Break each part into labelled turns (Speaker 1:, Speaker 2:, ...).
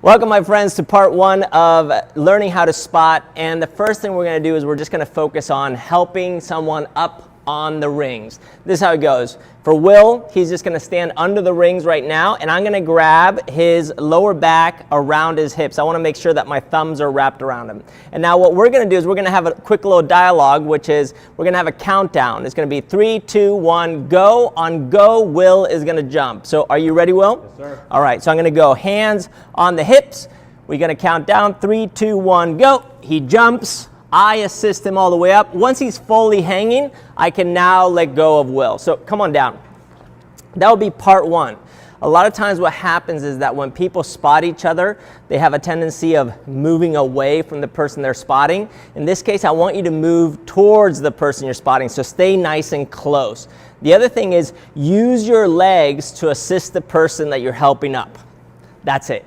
Speaker 1: Welcome, my friends, to part one of learning how to spot. And the first thing we're going to do is we're just going to focus on helping someone up on the rings. This is how it goes. For Will, he's just going to stand under the rings right now, and I'm going to grab his lower back around his hips. I want to make sure that my thumbs are wrapped around him. And now what we're going to do is we're going to have a quick little dialogue, which is we're going to have a countdown. It's going to be 3, 2, 1, go. On go, Will is going to jump. So are you ready, Will?
Speaker 2: Yes, sir.
Speaker 1: All right, so I'm going to go hands on the hips. We're going to count down, 3, 2, 1, go. He jumps. I assist him all the way up. Once he's fully hanging, I can now let go of Will. So come on down. That will be part one. A lot of times what happens is that when people spot each other, they have a tendency of moving away from the person they're spotting. In this case, I want you to move towards the person you're spotting, so stay nice and close. The other thing is use your legs to assist the person that you're helping up. That's it.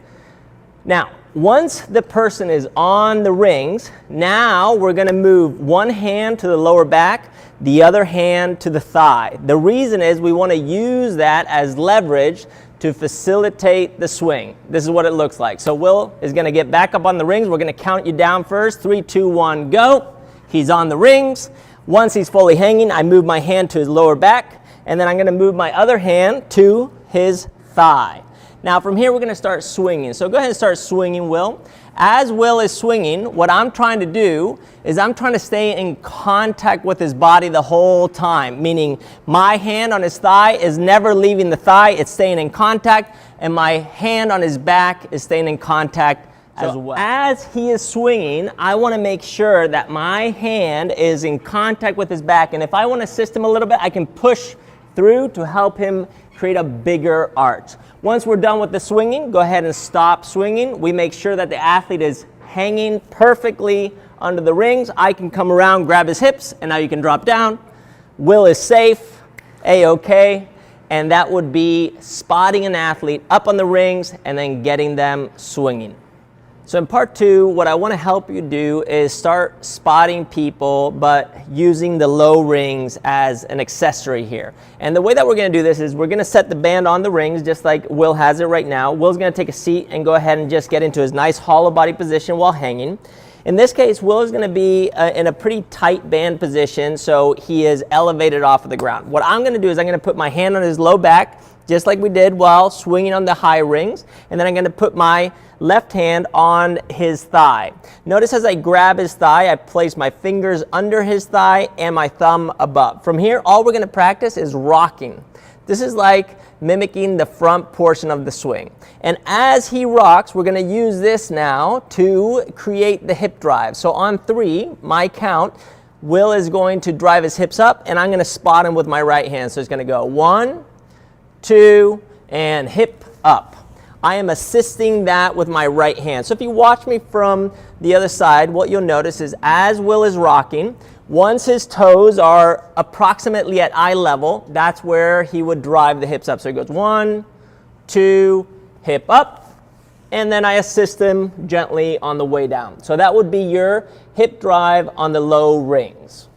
Speaker 1: Now, once the person is on the rings, now we're going to move one hand to the lower back, the other hand to the thigh. The reason is we want to use that as leverage to facilitate the swing. This is what it looks like. So Will is going to get back up on the rings. We're going to count you down first. 3, 2, 1, go. He's on the rings. Once he's fully hanging, I move my hand to his lower back, and then I'm going to move my other hand to his thigh. Now from here, we're going to start swinging. So go ahead and start swinging, Will. As Will is swinging, what I'm trying to do is I'm trying to stay in contact with his body the whole time, meaning my hand on his thigh is never leaving the thigh. It's staying in contact, and my hand on his back is staying in contact as well. As he is swinging, I want to make sure that my hand is in contact with his back, and if I want to assist him a little bit, I can push through to help him create a bigger arch. Once we're done with the swinging, go ahead and stop swinging. We make sure that the athlete is hanging perfectly under the rings. I can come around, grab his hips, and now you can drop down. Will is safe, A-OK, and that would be spotting an athlete up on the rings and then getting them swinging. So in part two, what I want to help you do is start spotting people, but using the low rings as an accessory here. And the way that we're going to do this is we're going to set the band on the rings just like Will has it right now. Will's going to take a seat and go ahead and just get into his nice hollow body position while hanging. In this case, Will is going to be in a pretty tight band position, so he is elevated off of the ground. What I'm going to do is I'm going to put my hand on his low back, just like we did while swinging on the high rings, and then I'm going to put my left hand on his thigh. Notice as I grab his thigh, I place my fingers under his thigh and my thumb above. From here, all we're going to practice is rocking. This is like mimicking the front portion of the swing. And as he rocks, we're going to use this now to create the hip drive. So on 3, my count, Will is going to drive his hips up, and I'm going to spot him with my right hand. So it's going to go 1, 2, and hip up. I am assisting that with my right hand. So if you watch me from the other side, what you'll notice is as Will is rocking, once his toes are approximately at eye level, that's where he would drive the hips up. So he goes 1, 2, hip up, and then I assist him gently on the way down. So that would be your hip drive on the low rings.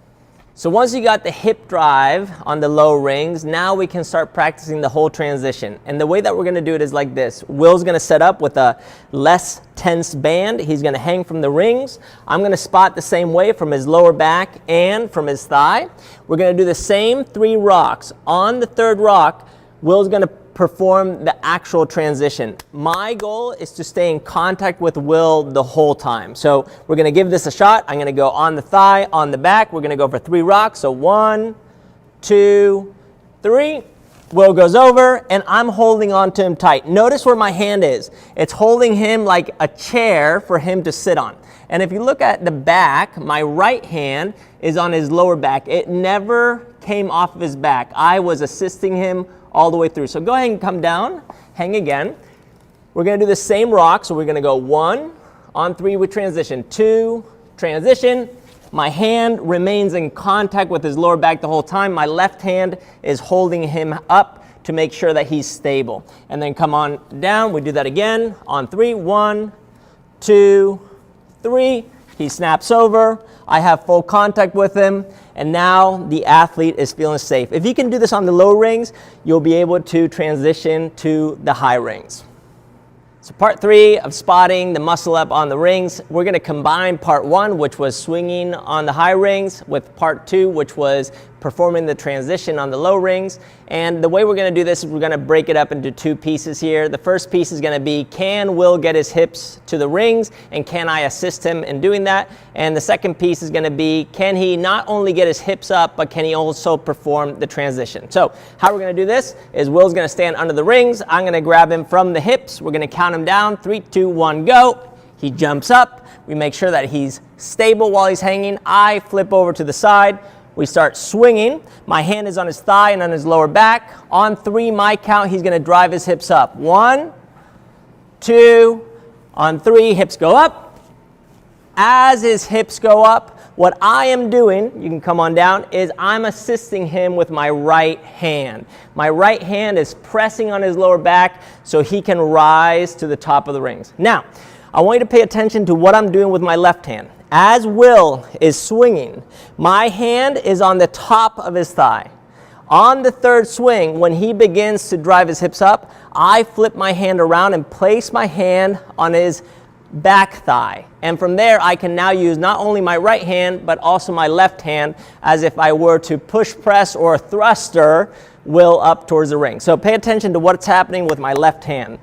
Speaker 1: So once you got the hip drive on the low rings, now we can start practicing the whole transition. And the way that we're going to do it is like this. Will's going to set up with a less tense band. He's going to hang from the rings. I'm going to spot the same way from his lower back and from his thigh. We're going to do the same 3 rocks. On the 3rd rock, Will's going to perform the actual transition. My goal is to stay in contact with Will the whole time. So we're going to give this a shot. I'm going to go on the thigh, on the back. We're going to go for 3 rocks. So 1, 2, 3. Will goes over, and I'm holding on to him tight. Notice where my hand is. It's holding him like a chair for him to sit on. And if you look at the back, my right hand is on his lower back. It never came off of his back. I was assisting him all the way through. So go ahead and come down, hang again. We're going to do the same rock. So we're going to go 1, on 3 we transition, 2, transition. My hand remains in contact with his lower back the whole time. My left hand is holding him up to make sure that he's stable. And then come on down. We do that again on 3, 1, 2, 3. He snaps over. I have full contact with him, and now the athlete is feeling safe. If you can do this on the low rings, you'll be able to transition to the high rings. So part 3 of spotting the muscle up on the rings, we're going to combine part 1, which was swinging on the high rings, with part 2, which was performing the transition on the low rings. And the way we're going to do this is we're going to break it up into 2 pieces here. The first piece is going to be, can Will get his hips to the rings, and can I assist him in doing that? And the second piece is going to be, can he not only get his hips up, but can he also perform the transition? So how we're going to do this is Will's going to stand under the rings. I'm going to grab him from the hips. We're going to count him down. 3, 2, 1, go. He jumps up. We make sure that he's stable while he's hanging. I flip over to the side. We start swinging. My hand is on his thigh and on his lower back. On 3, my count, he's going to drive his hips up. 1, 2, on 3, hips go up. As his hips go up, what I am doing, you can come on down, is I'm assisting him with my right hand. My right hand is pressing on his lower back so he can rise to the top of the rings. Now, I want you to pay attention to what I'm doing with my left hand. As Will is swinging, my hand is on the top of his thigh. On the third swing, when he begins to drive his hips up, I flip my hand around and place my hand on his back thigh. And from there, I can now use not only my right hand, but also my left hand, as if I were to push press or thruster Will up towards the ring. So pay attention to what's happening with my left hand.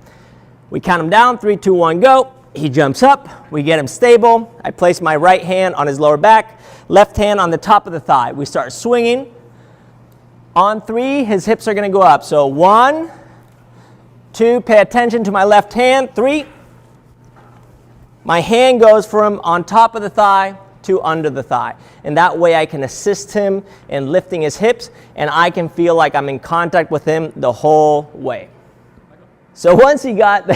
Speaker 1: We count him down, 3, 2, 1, go. He jumps up, we get him stable. I place my right hand on his lower back, left hand on the top of the thigh. We start swinging. On 3, his hips are going to go up. So 1, 2, pay attention to my left hand. 3, my hand goes from on top of the thigh to under the thigh. And that way I can assist him in lifting his hips, and I can feel like I'm in contact with him the whole way. So once you got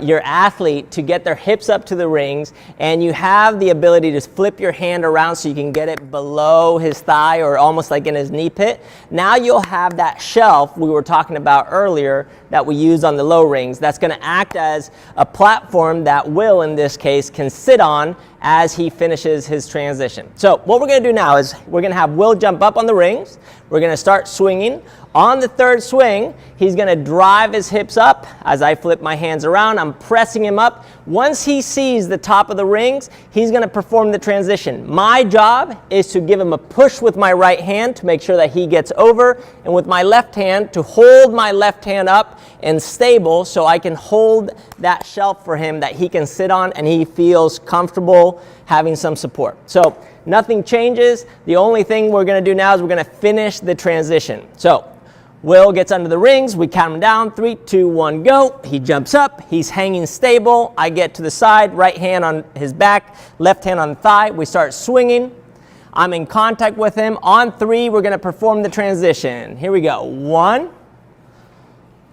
Speaker 1: your athlete to get their hips up to the rings, and you have the ability to flip your hand around so you can get it below his thigh or almost like in his knee pit, now you'll have that shelf we were talking about earlier that we use on the low rings. That's going to act as a platform that Will, in this case, can sit on as he finishes his transition. So what we're going to do now is we're going to have Will jump up on the rings. We're going to start swinging. On the third swing, he's going to drive his hips up. As I flip my hands around, I'm pressing him up. Once he sees the top of the rings, he's going to perform the transition. My job is to give him a push with my right hand to make sure that he gets over, and with my left hand to hold my left hand up and stable so I can hold that shelf for him that he can sit on and he feels comfortable having some support. So nothing changes. The only thing we're going to do now is we're going to finish the transition. So Will gets under the rings. We count him down. 3, 2, 1, go. He jumps up. He's hanging stable. I get to the side, right hand on his back, left hand on the thigh. We start swinging. I'm in contact with him. On 3, we're going to perform the transition. Here we go. 1,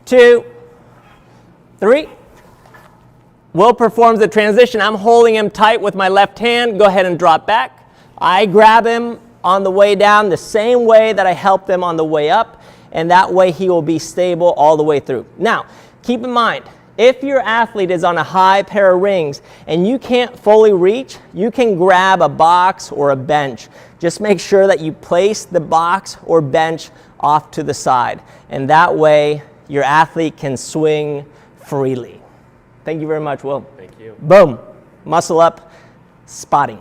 Speaker 1: 2, 3. Will performs the transition. I'm holding him tight with my left hand. Go ahead and drop back. I grab him on the way down the same way that I helped him on the way up, and that way he will be stable all the way through. Now, keep in mind, if your athlete is on a high pair of rings and you can't fully reach, you can grab a box or a bench. Just make sure that you place the box or bench off to the side, and that way your athlete can swing freely. Thank you very much, Will.
Speaker 2: Thank you.
Speaker 1: Boom. Muscle up, spotting.